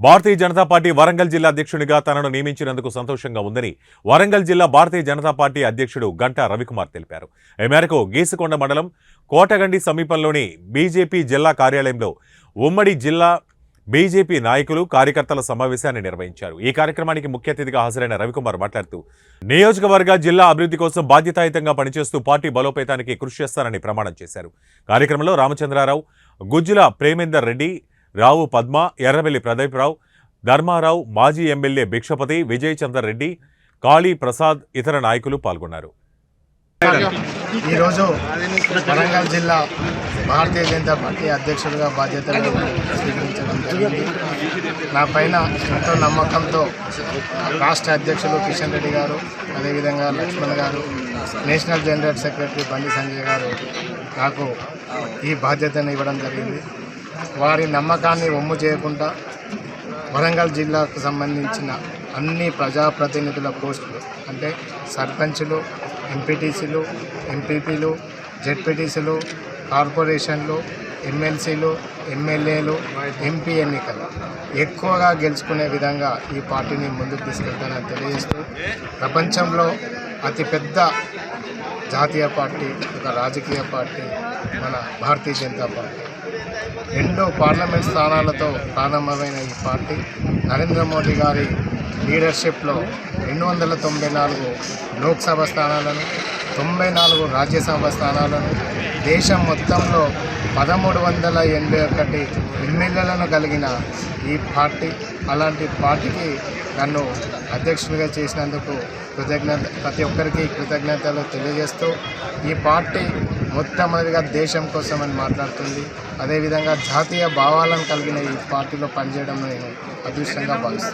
Bharatiya Janata party Warangal జిల్లా అధ్యక్షునిగా తనను నియమించినందుకు సంతోషంగా ఉందని వరంగల్ జిల్లా భారతీయ జనతా పార్టీ అధ్యక్షుడు గంటా రవికుమార్ తెలిపారు. ఈ మేరకు గీసుకొండ మండలం కోటగండి సమీపంలోని బీజేపీ జిల్లా కార్యాలయంలో ఉమ్మడి జిల్లా బీజేపీ నాయకులు కార్యకర్తల సమావేశాన్ని నిర్వహించారు. ఈ కార్యక్రమానికి ముఖ్య అతిథిగా హాజరైన రవికుమార్ మాట్లాడుతూ నియోజకవర్గ జిల్లా అభివృద్ధి కోసం బాధ్యతాయుతంగా పనిచేస్తూ పార్టీ బలోపేతానికి కృషి చేస్తారని ప్రమాణం చేశారు. కార్యక్రమంలో రామచంద్రారావు, గుజ్జుల ప్రేమేందర్ రెడ్డి, రావు పద్మ, ఎర్రబెల్లి ప్రదీప్రావు, ధర్మారావు, మాజీ ఎమ్మెల్యే భిక్షపతి, విజయ్ చందర్ రెడ్డి, కాళీ ప్రసాద్ ఇతర నాయకులు పాల్గొన్నారు. ఈరోజు వరంగల్ జిల్లా భారతీయ జనతా పార్టీ అధ్యక్షుడిగా బాధ్యతలు స్వీకరించడం జరిగింది. నా పైన ఎంతో నమ్మకంతో రాష్ట్ర అధ్యక్షులు కిషన్ రెడ్డి గారు, అదేవిధంగా లక్ష్మణ్ గారు, national general secretary Bandi Sanjay గారు నాకు ఈ బాధ్యతను ఇవ్వడం జరిగింది. వారి నమ్మకాన్ని ఒమ్ము చేయకుండా వరంగల్ జిల్లాకు సంబంధించిన అన్ని ప్రజాప్రతినిధుల పోస్టులు అంటే సర్పంచులు, ఎంపీటీసీలు, ఎంపీపీలు, జెడ్పీటీసీలు, కార్పొరేషన్లు, ఎమ్మెల్సీలు, ఎమ్మెల్యేలు, ఎంపీ ఎన్నికలు ఎక్కువగా గెలుచుకునే విధంగా ఈ పార్టీని ముందుకు తీసుకెళ్తానని తెలియజేస్తూ ప్రపంచంలో అతిపెద్ద జాతీయ పార్టీ, ఒక రాజకీయ పార్టీ మన భారతీయ జనతా పార్టీ. 2 పార్లమెంట్ స్థానాలతో ప్రారంభమైన ఈ పార్టీ నరేంద్ర మోడీ గారి లీడర్షిప్లో 294 లోక్సభ స్థానాలను, 94 రాజ్యసభ స్థానాలను, దేశం మొత్తంలో 1381 ఎమ్మెల్యేలను కలిగిన ఈ పార్టీ. అలాంటి పార్టీకి నన్ను అధ్యక్షునిగా చేసినందుకు ప్రతి ఒక్కరికి కృతజ్ఞతలు తెలియజేస్తూ ఈ పార్టీ మొట్టమొదటిగా దేశం కోసమని మాట్లాడుతుంది. అదేవిధంగా జాతీయ భావాలను కలిగిన ఈ పార్టీలో పనిచేయడం నేను అదృష్టంగా భావిస్తున్నాను.